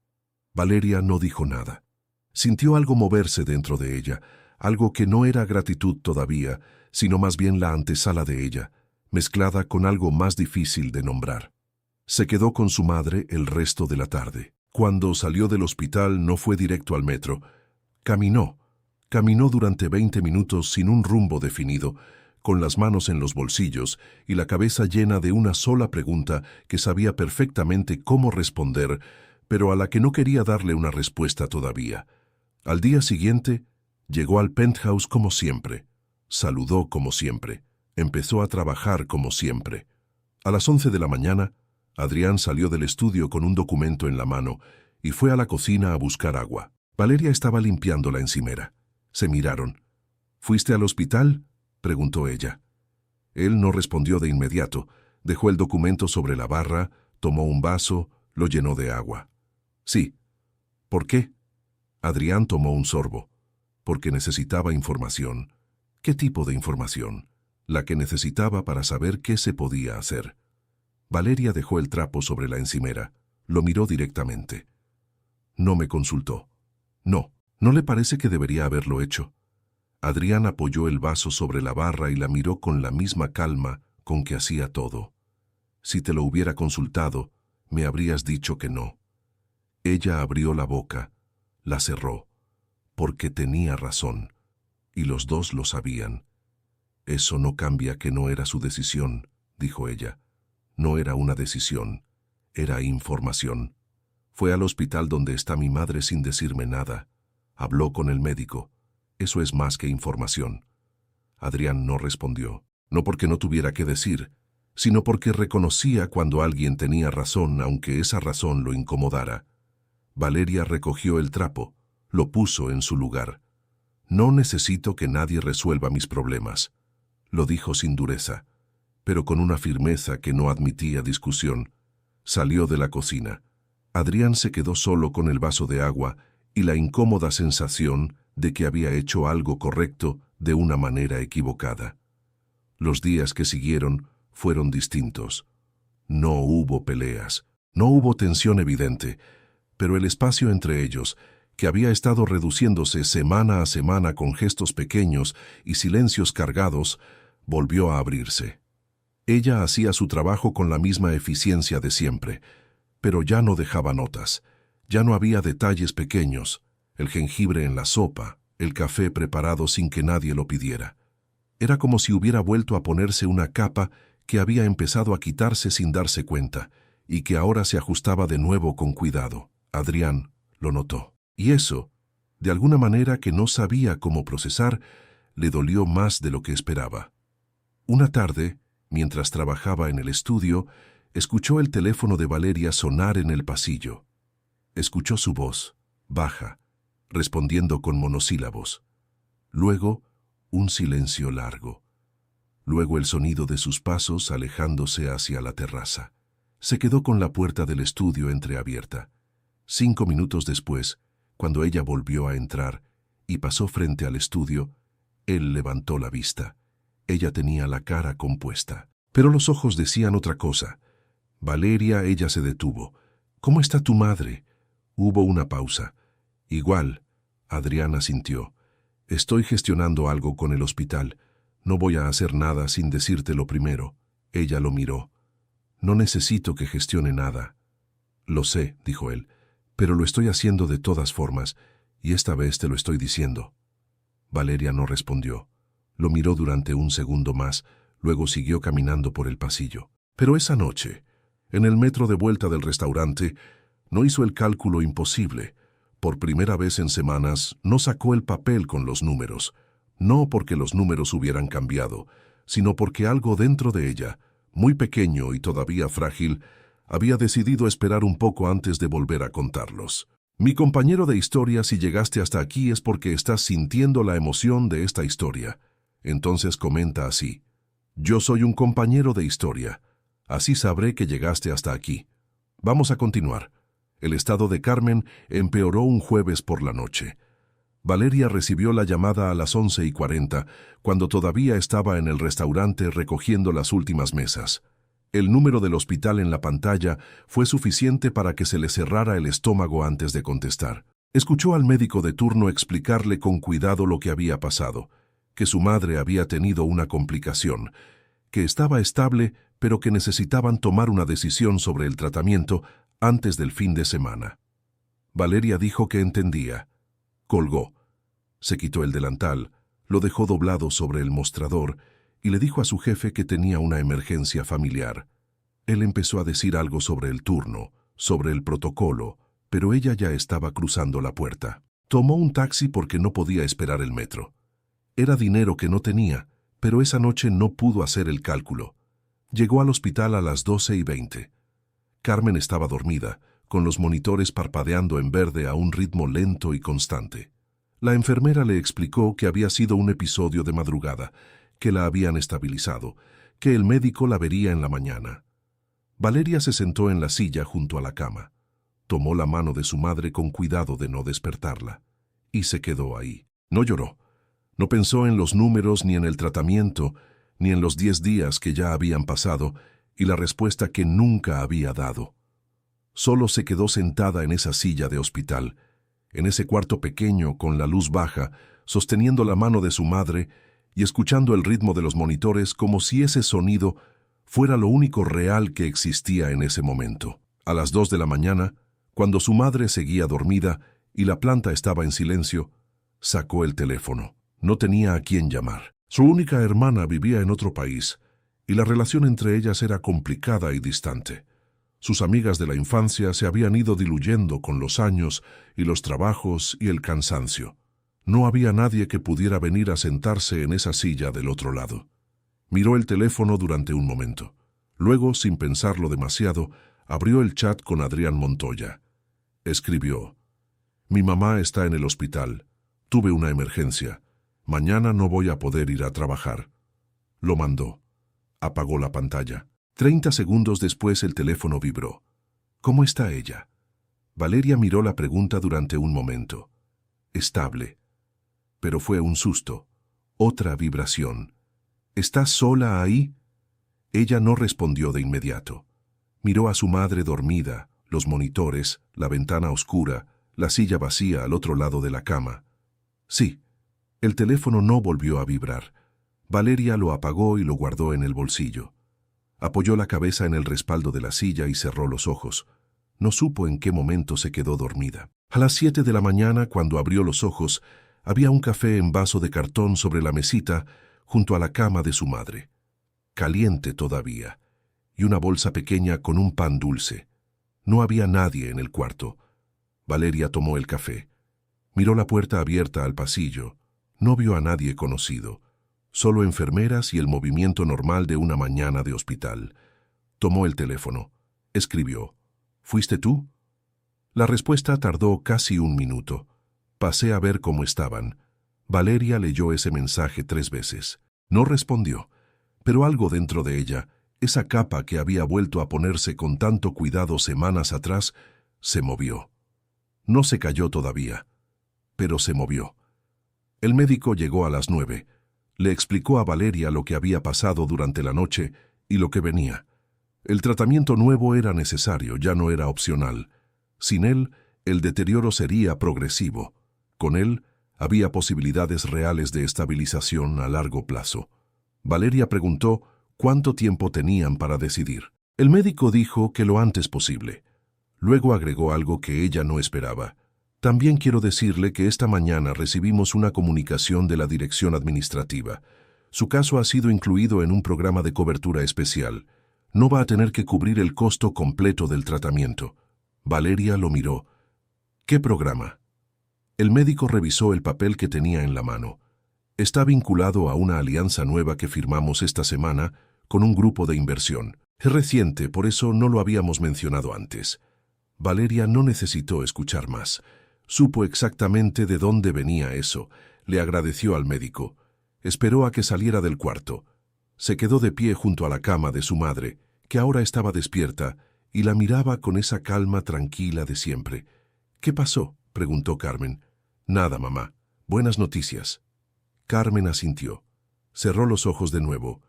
Valeria no dijo nada. Sintió algo moverse dentro de ella, algo que no era gratitud todavía, sino más bien la antesala de ella, mezclada con algo más difícil de nombrar. Se quedó con su madre el resto de la tarde. Cuando salió del hospital no fue directo al metro. Caminó durante 20 minutos sin un rumbo definido, con las manos en los bolsillos y la cabeza llena de una sola pregunta que sabía perfectamente cómo responder, pero a la que no quería darle una respuesta todavía. Al día siguiente, llegó al penthouse como siempre, saludó como siempre, empezó a trabajar como siempre. A las 11 de la mañana, Adrián salió del estudio con un documento en la mano y fue a la cocina a buscar agua. Valeria estaba limpiando la encimera. Se miraron. «¿Fuiste al hospital?», preguntó ella. Él no respondió de inmediato. Dejó el documento sobre la barra, tomó un vaso, lo llenó de agua. «Sí». «¿Por qué?». Adrián tomó un sorbo. «Porque necesitaba información». «¿Qué tipo de información?». «La que necesitaba para saber qué se podía hacer». Valeria dejó el trapo sobre la encimera. Lo miró directamente. «No me consultó». «No, ¿No le parece que debería haberlo hecho? Adrián apoyó el vaso sobre la barra y la miró con la misma calma con que hacía todo. Si te lo hubiera consultado, me habrías dicho que no. Ella abrió la boca, la cerró, porque tenía razón, y los dos lo sabían. Eso no cambia que no era su decisión, dijo ella. No era una decisión, era información. Fue al hospital donde está mi madre sin decirme nada. Habló con el médico. Eso es más que información. Adrián no respondió, no porque no tuviera que decir, sino porque reconocía cuando alguien tenía razón, aunque esa razón lo incomodara. Valeria recogió el trapo, lo puso en su lugar. No necesito que nadie resuelva mis problemas, lo dijo sin dureza, pero con una firmeza que no admitía discusión. Salió de la cocina. Adrián se quedó solo con el vaso de agua y la incómoda sensación de que había hecho algo correcto de una manera equivocada. Los días que siguieron fueron distintos. No hubo peleas, no hubo tensión evidente, pero el espacio entre ellos, que había estado reduciéndose semana a semana con gestos pequeños y silencios cargados, volvió a abrirse. Ella hacía su trabajo con la misma eficiencia de siempre, pero ya no dejaba notas, ya no había detalles pequeños, el jengibre en la sopa, el café preparado sin que nadie lo pidiera. Era como si hubiera vuelto a ponerse una capa que había empezado a quitarse sin darse cuenta, y que ahora se ajustaba de nuevo con cuidado. Adrián lo notó. Y eso, de alguna manera que no sabía cómo procesar, le dolió más de lo que esperaba. Una tarde, mientras trabajaba en el estudio, escuchó el teléfono de Valeria sonar en el pasillo. Escuchó su voz, baja, respondiendo con monosílabos. Luego, un silencio largo. Luego el sonido de sus pasos alejándose hacia la terraza. Se quedó con la puerta del estudio entreabierta. 5 minutos después, cuando ella volvió a entrar y pasó frente al estudio, él levantó la vista. Ella tenía la cara compuesta, pero los ojos decían otra cosa. Valeria, ella se detuvo. ¿Cómo está tu madre? Hubo una pausa. Igual, Adrián asintió. Estoy gestionando algo con el hospital. No voy a hacer nada sin decírtelo primero. Ella lo miró. No necesito que gestione nada. Lo sé, dijo él, pero lo estoy haciendo de todas formas, y esta vez te lo estoy diciendo. Valeria no respondió. Lo miró durante un segundo más, luego siguió caminando por el pasillo. Pero esa noche, en el metro de vuelta del restaurante, no hizo el cálculo imposible. Por primera vez en semanas, no sacó el papel con los números. No porque los números hubieran cambiado, sino porque algo dentro de ella, muy pequeño y todavía frágil, había decidido esperar un poco antes de volver a contarlos. Mi compañero de historia, si llegaste hasta aquí es porque estás sintiendo la emoción de esta historia. Entonces comenta así. Yo soy un compañero de historia. Así sabré que llegaste hasta aquí. Vamos a continuar. El estado de Carmen empeoró un jueves por la noche. Valeria recibió la llamada a las 11:40, cuando todavía estaba en el restaurante recogiendo las últimas mesas. El número del hospital en la pantalla fue suficiente para que se le cerrara el estómago antes de contestar. Escuchó al médico de turno explicarle con cuidado lo que había pasado, que su madre había tenido una complicación, que estaba estable pero que necesitaban tomar una decisión sobre el tratamiento antes del fin de semana. Valeria dijo que entendía. Colgó. Se quitó el delantal, lo dejó doblado sobre el mostrador y le dijo a su jefe que tenía una emergencia familiar. Él empezó a decir algo sobre el turno, sobre el protocolo, pero ella ya estaba cruzando la puerta. Tomó un taxi porque no podía esperar el metro. Era dinero que no tenía, pero esa noche no pudo hacer el cálculo. Llegó al hospital a las 12:20. Carmen estaba dormida, con los monitores parpadeando en verde a un ritmo lento y constante. La enfermera le explicó que había sido un episodio de madrugada, que la habían estabilizado, que el médico la vería en la mañana. Valeria se sentó en la silla junto a la cama. Tomó la mano de su madre con cuidado de no despertarla, y se quedó ahí. No lloró. No pensó en los números ni en el tratamiento, ni en los 10 días que ya habían pasado y la respuesta que nunca había dado. Solo se quedó sentada en esa silla de hospital, en ese cuarto pequeño con la luz baja, sosteniendo la mano de su madre y escuchando el ritmo de los monitores como si ese sonido fuera lo único real que existía en ese momento. A las 2 de la mañana, cuando su madre seguía dormida y la planta estaba en silencio, sacó el teléfono. No tenía a quién llamar. Su única hermana vivía en otro país y la relación entre ellas era complicada y distante. Sus amigas de la infancia se habían ido diluyendo con los años y los trabajos y el cansancio. No había nadie que pudiera venir a sentarse en esa silla del otro lado. Miró el teléfono durante un momento. Luego, sin pensarlo demasiado, abrió el chat con Adrián Montoya. Escribió: «Mi mamá está en el hospital. Tuve una emergencia. Mañana no voy a poder ir a trabajar». Lo mandó. Apagó la pantalla. 30 segundos después el teléfono vibró. «¿Cómo está ella?». Valeria miró la pregunta durante un momento. «Estable». Pero fue un susto. Otra vibración. «¿Estás sola ahí?». Ella no respondió de inmediato. Miró a su madre dormida, los monitores, la ventana oscura, la silla vacía al otro lado de la cama. Sí, el teléfono no volvió a vibrar. Valeria lo apagó y lo guardó en el bolsillo. Apoyó la cabeza en el respaldo de la silla y cerró los ojos. No supo en qué momento se quedó dormida. A las 7 de la mañana, cuando abrió los ojos, había un café en vaso de cartón sobre la mesita junto a la cama de su madre. Caliente todavía. Y una bolsa pequeña con un pan dulce. No había nadie en el cuarto. Valeria tomó el café. Miró la puerta abierta al pasillo. No vio a nadie conocido. Solo enfermeras y el movimiento normal de una mañana de hospital. Tomó el teléfono. Escribió: «¿Fuiste tú?». La respuesta tardó casi un minuto. Pasé a ver cómo estaban. Valeria leyó ese mensaje 3 veces. No respondió, pero algo dentro de ella, esa capa que había vuelto a ponerse con tanto cuidado semanas atrás, se movió. No se cayó todavía, pero se movió. El médico llegó a las 9. Le explicó a Valeria lo que había pasado durante la noche y lo que venía. El tratamiento nuevo era necesario, ya no era opcional. Sin él, el deterioro sería progresivo. Con él, había posibilidades reales de estabilización a largo plazo. Valeria preguntó cuánto tiempo tenían para decidir. El médico dijo que lo antes posible. Luego agregó algo que ella no esperaba. «También quiero decirle que esta mañana recibimos una comunicación de la dirección administrativa. Su caso ha sido incluido en un programa de cobertura especial. No va a tener que cubrir el costo completo del tratamiento». Valeria lo miró. «¿Qué programa?». El médico revisó el papel que tenía en la mano. «Está vinculado a una alianza nueva que firmamos esta semana con un grupo de inversión. Es reciente, por eso no lo habíamos mencionado antes». Valeria no necesitó escuchar más. Supo exactamente de dónde venía eso. Le agradeció al médico. Esperó a que saliera del cuarto. Se quedó de pie junto a la cama de su madre, que ahora estaba despierta, y la miraba con esa calma tranquila de siempre. «¿Qué pasó?», preguntó Carmen. «Nada, mamá. Buenas noticias». Carmen asintió. Cerró los ojos de nuevo.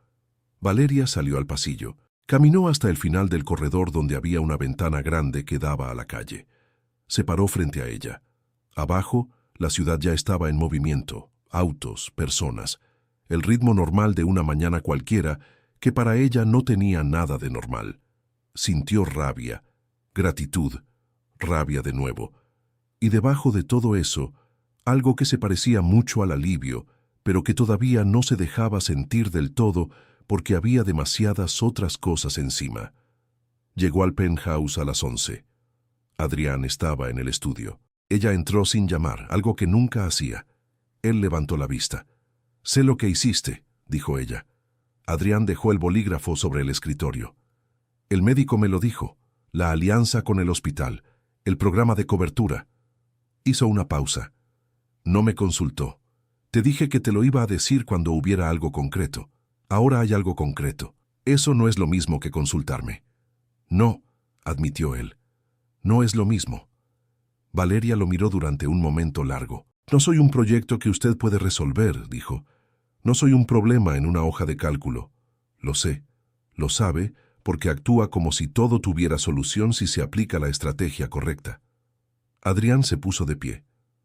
Valeria salió al pasillo. Caminó hasta el final del corredor donde había una ventana grande que daba a la calle. Se paró frente a ella. Abajo, la ciudad ya estaba en movimiento. Autos, personas. El ritmo normal de una mañana cualquiera que para ella no tenía nada de normal. Sintió rabia, gratitud, rabia de nuevo. Y debajo de todo eso, algo que se parecía mucho al alivio, pero que todavía no se dejaba sentir del todo porque había demasiadas otras cosas encima. Llegó al penthouse a las 11. Adrián estaba en el estudio. Ella entró sin llamar, algo que nunca hacía. Él levantó la vista. «Sé lo que hiciste», dijo ella. Adrián dejó el bolígrafo sobre el escritorio. «El médico me lo dijo. La alianza con el hospital. El programa de cobertura». Hizo una pausa. «No me consultó. Te dije que te lo iba a decir cuando hubiera algo concreto. Ahora hay algo concreto. Eso no es lo mismo que consultarme». «No», admitió él. «No es lo mismo». Valeria lo miró durante un momento largo. «No soy un proyecto que usted puede resolver», dijo. «No soy un problema en una hoja de cálculo. Lo sé. Lo sabe porque actúa como si todo tuviera solución si se aplica la estrategia correcta». Adrián se puso de pie.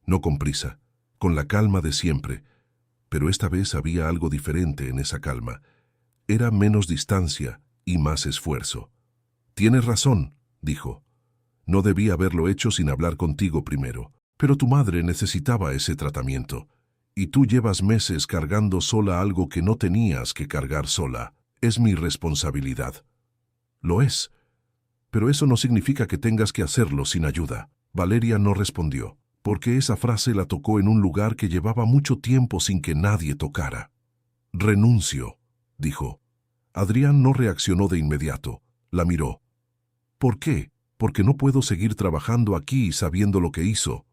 no con prisa, con la calma de siempre, pero esta vez había algo diferente en esa calma. Era menos distancia y más esfuerzo. «Tienes razón», dijo. «No debí haberlo hecho sin hablar contigo primero, pero tu madre necesitaba ese tratamiento, y tú llevas meses cargando sola algo que no tenías que cargar sola. Es mi responsabilidad». «Lo es, pero eso no significa que tengas que hacerlo sin ayuda». Valeria no respondió, porque esa frase la tocó en un lugar que llevaba mucho tiempo sin que nadie tocara. «Renuncio», dijo. Adrián no reaccionó de inmediato. La miró. «¿Por qué? Porque no puedo seguir trabajando aquí sabiendo lo que hizo.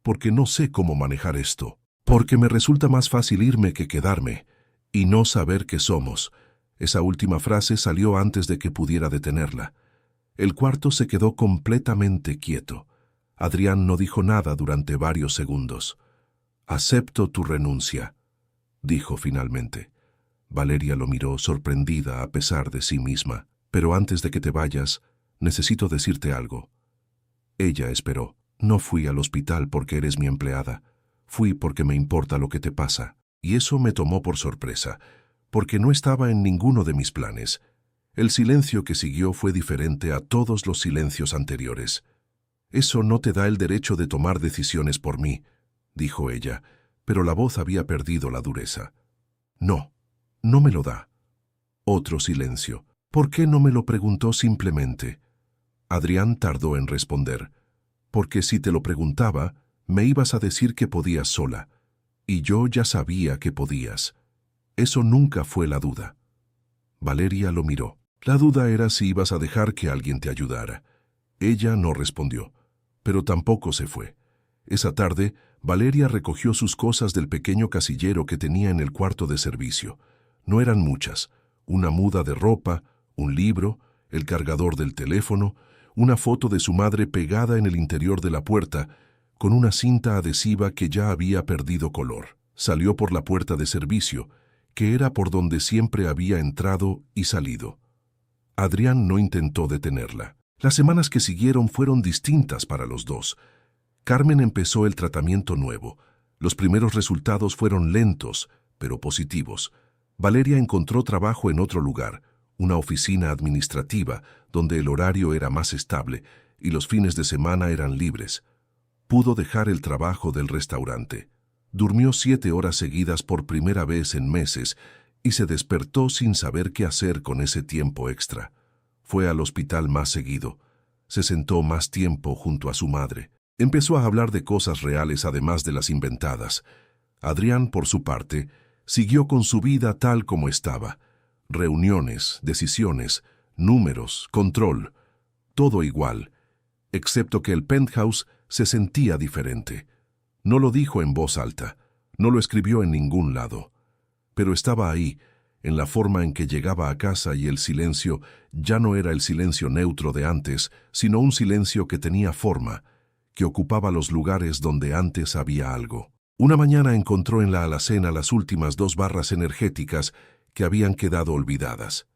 Porque no sé cómo manejar esto. Porque me resulta más fácil irme que quedarme. Y no saber qué somos». Esa última frase salió antes de que pudiera detenerla. El cuarto se quedó completamente quieto. Adrián no dijo nada durante varios segundos. «Acepto tu renuncia», dijo finalmente. Valeria lo miró sorprendida a pesar de sí misma. «Pero antes de que te vayas, necesito decirte algo». Ella esperó. «No fui al hospital porque eres mi empleada. Fui porque me importa lo que te pasa. Y eso me tomó por sorpresa, porque no estaba en ninguno de mis planes». El silencio que siguió fue diferente a todos los silencios anteriores. «Eso no te da el derecho de tomar decisiones por mí», dijo ella, pero la voz había perdido la dureza. «No, no me lo da». Otro silencio. «¿Por qué no me lo preguntó simplemente?» Adrián tardó en responder. «Porque si te lo preguntaba, me ibas a decir que podías sola. Y yo ya sabía que podías. Eso nunca fue la duda». Valeria lo miró. La duda era si ibas a dejar que alguien te ayudara. Ella no respondió, pero tampoco se fue. Esa tarde, Valeria recogió sus cosas del pequeño casillero que tenía en el cuarto de servicio. No eran muchas: una muda de ropa, un libro, el cargador del teléfono, una foto de su madre pegada en el interior de la puerta, con una cinta adhesiva que ya había perdido color. Salió por la puerta de servicio, que era por donde siempre había entrado y salido. Adrián no intentó detenerla. Las semanas que siguieron fueron distintas para los dos. Carmen empezó el tratamiento nuevo. Los primeros resultados fueron lentos, pero positivos. Valeria encontró trabajo en otro lugar, una oficina administrativa, donde el horario era más estable y los fines de semana eran libres. Pudo dejar el trabajo del restaurante. Durmió 7 horas seguidas por primera vez en meses y se despertó sin saber qué hacer con ese tiempo extra. Fue al hospital más seguido. Se sentó más tiempo junto a su madre. Empezó a hablar de cosas reales además de las inventadas. Adrián, por su parte, siguió con su vida tal como estaba. Reuniones, decisiones, números, control. Todo igual, excepto que el penthouse se sentía diferente. No lo dijo en voz alta, no lo escribió en ningún lado. Pero estaba ahí, en la forma en que llegaba a casa, y el silencio ya no era el silencio neutro de antes, sino un silencio que tenía forma, que ocupaba los lugares donde antes había algo. Una mañana encontró en la alacena las últimas 2 barras energéticas que habían quedado olvidadas.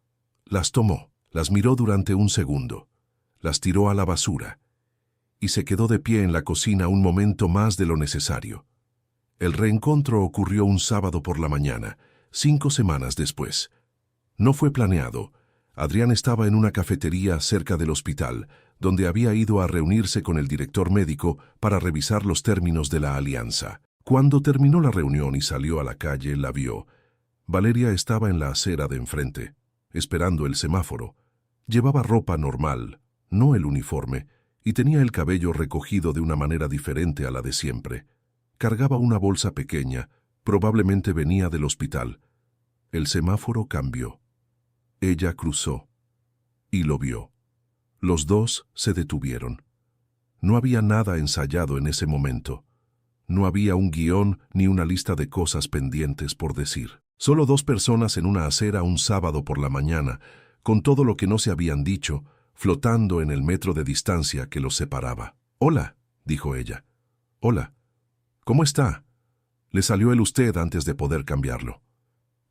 Las tomó, las miró durante un segundo, las tiró a la basura, y se quedó de pie en la cocina un momento más de lo necesario. El reencuentro ocurrió un sábado por la mañana, 5 semanas después. No fue planeado. Adrián estaba en una cafetería cerca del hospital, donde había ido a reunirse con el director médico para revisar los términos de la alianza. Cuando terminó la reunión y salió a la calle, la vio. Valeria estaba en la acera de enfrente, esperando el semáforo. Llevaba ropa normal, no el uniforme, y tenía el cabello recogido de una manera diferente a la de siempre. Cargaba una bolsa pequeña, probablemente venía del hospital. El semáforo cambió. Ella cruzó y lo vio. Los dos se detuvieron. No había nada ensayado en ese momento. No había un guión ni una lista de cosas pendientes por decir. Solo 2 personas en una acera un sábado por la mañana, con todo lo que no se habían dicho, flotando en el metro de distancia que los separaba. «Hola», dijo ella. «Hola. ¿Cómo está?» Le salió el usted antes de poder cambiarlo.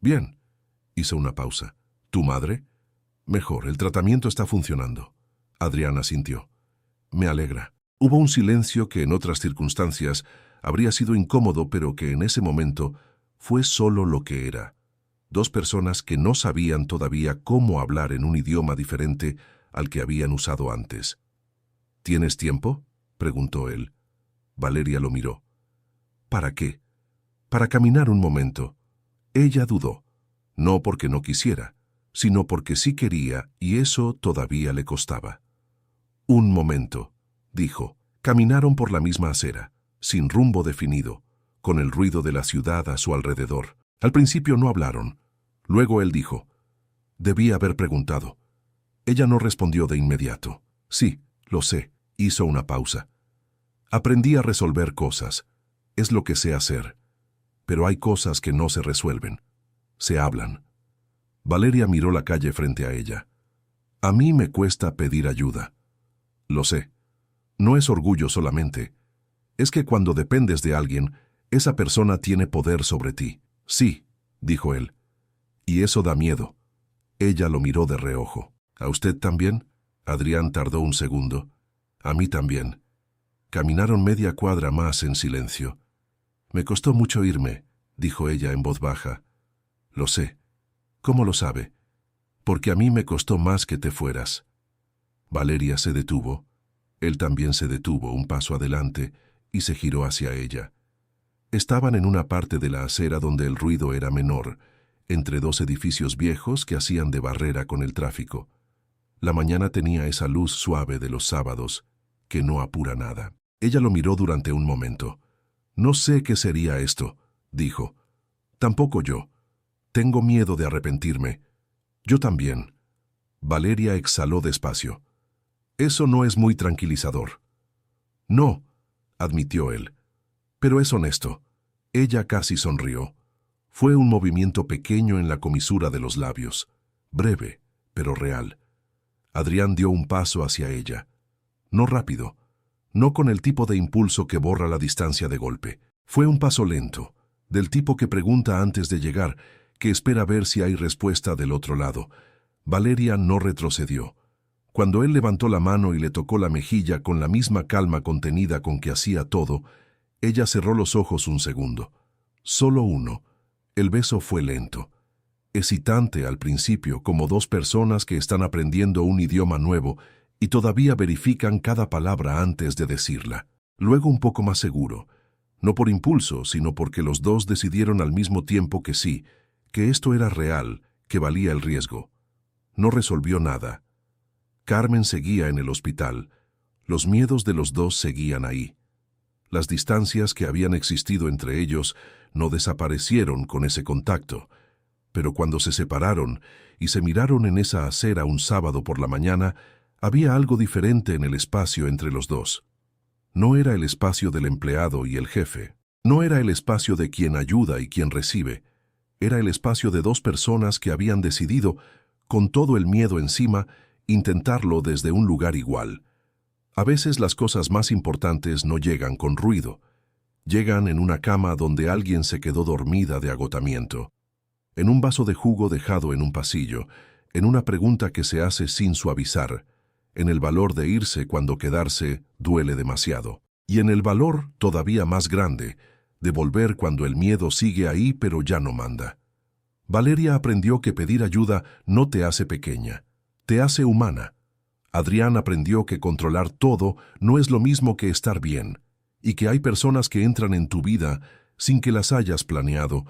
«Bien». Hizo una pausa. «¿Tu madre?» «Mejor, el tratamiento está funcionando». Adrián asintió. «Me alegra». Hubo un silencio que en otras circunstancias Habría sido incómodo, pero que en ese momento fue solo lo que era. Dos personas que no sabían todavía cómo hablar en un idioma diferente al que habían usado antes. ¿Tienes tiempo?, preguntó él. Valeria lo miró. ¿Para qué? Para caminar un momento. Ella dudó, no porque no quisiera, sino porque sí quería y eso todavía le costaba. Un momento, dijo. Caminaron por la misma acera, sin rumbo definido, con el ruido de la ciudad a su alrededor. Al principio no hablaron. Luego él dijo, «Debí haber preguntado». Ella no respondió de inmediato. «Sí, lo sé», hizo una pausa. «Aprendí a resolver cosas. Es lo que sé hacer. Pero hay cosas que no se resuelven. Se hablan». Valeria miró la calle frente a ella. «A mí me cuesta pedir ayuda». «Lo sé. No es orgullo solamente. Es que cuando dependes de alguien, esa persona tiene poder sobre ti». «Sí», dijo él. «Y eso da miedo». Ella lo miró de reojo. «¿A usted también?». Adrián tardó un segundo. «A mí también». Caminaron media cuadra más en silencio. «Me costó mucho irme», dijo ella en voz baja. «Lo sé». «¿Cómo lo sabe?» «Porque a mí me costó más que te fueras». Valeria se detuvo. Él también se detuvo un paso adelante y se giró hacia ella. Estaban en una parte de la acera donde el ruido era menor, entre dos edificios viejos que hacían de barrera con el tráfico. La mañana tenía esa luz suave de los sábados, que no apura nada. Ella lo miró durante un momento. «No sé qué sería esto», dijo. «Tampoco yo. Tengo miedo de arrepentirme». «Yo también». Valeria exhaló despacio. «Eso no es muy tranquilizador». «No», admitió él. «Pero es honesto». Ella casi sonrió. Fue un movimiento pequeño en la comisura de los labios, breve, pero real. Adrián dio un paso hacia ella. No rápido, no con el tipo de impulso que borra la distancia de golpe. Fue un paso lento, del tipo que pregunta antes de llegar, que espera ver si hay respuesta del otro lado. Valeria no retrocedió. Cuando él levantó la mano y le tocó la mejilla con la misma calma contenida con que hacía todo, ella cerró los ojos un segundo. Solo uno. El beso fue lento. Excitante al principio, como dos personas que están aprendiendo un idioma nuevo y todavía verifican cada palabra antes de decirla. Luego un poco más seguro. No por impulso, sino porque los dos decidieron al mismo tiempo que sí, que esto era real, que valía el riesgo. No resolvió nada. Carmen seguía en el hospital. Los miedos de los dos seguían ahí. Las distancias que habían existido entre ellos no desaparecieron con ese contacto, pero cuando se separaron y se miraron en esa acera un sábado por la mañana, había algo diferente en el espacio entre los dos. No era el espacio del empleado y el jefe. No era el espacio de quien ayuda y quien recibe. Era el espacio de dos personas que habían decidido, con todo el miedo encima, intentarlo desde un lugar igual. A veces las cosas más importantes no llegan con ruido. Llegan en una cama donde alguien se quedó dormida de agotamiento, en un vaso de jugo dejado en un pasillo, en una pregunta que se hace sin suavizar, en el valor de irse cuando quedarse duele demasiado, y en el valor todavía más grande de volver cuando el miedo sigue ahí pero ya no manda. Valeria aprendió que pedir ayuda no te hace pequeña, te hace humana. Adrián aprendió que controlar todo no es lo mismo que estar bien, y que hay personas que entran en tu vida sin que las hayas planeado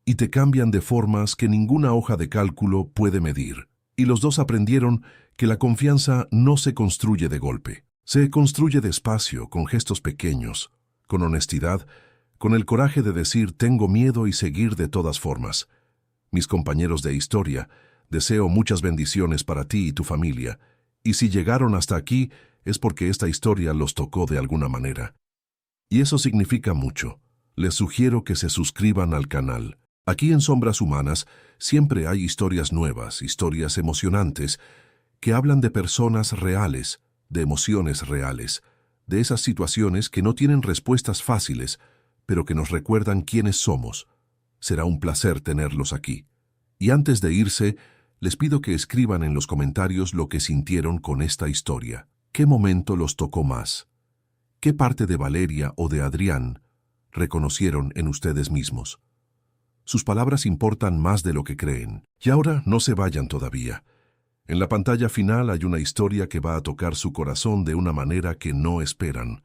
y te cambian de formas que ninguna hoja de cálculo puede medir. Y los dos aprendieron que la confianza no se construye de golpe. Se construye despacio, con gestos pequeños, con honestidad, con el coraje de decir tengo miedo y seguir de todas formas. Mis compañeros de historia, deseo muchas bendiciones para ti y tu familia. Y si llegaron hasta aquí, es porque esta historia los tocó de alguna manera. Y eso significa mucho. Les sugiero que se suscriban al canal. Aquí en Sombras Humanas siempre hay historias nuevas, historias emocionantes, que hablan de personas reales, de emociones reales, de esas situaciones que no tienen respuestas fáciles, pero que nos recuerdan quiénes somos. Será un placer tenerlos aquí. Y antes de irse, les pido que escriban en los comentarios lo que sintieron con esta historia. ¿Qué momento los tocó más? ¿Qué parte de Valeria o de Adrián reconocieron en ustedes mismos. Sus palabras importan más de lo que creen. Y ahora no se vayan todavía. En la pantalla final hay una historia que va a tocar su corazón de una manera que no esperan.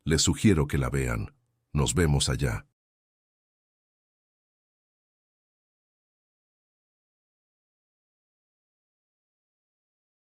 Les sugiero que la vean. Nos vemos allá.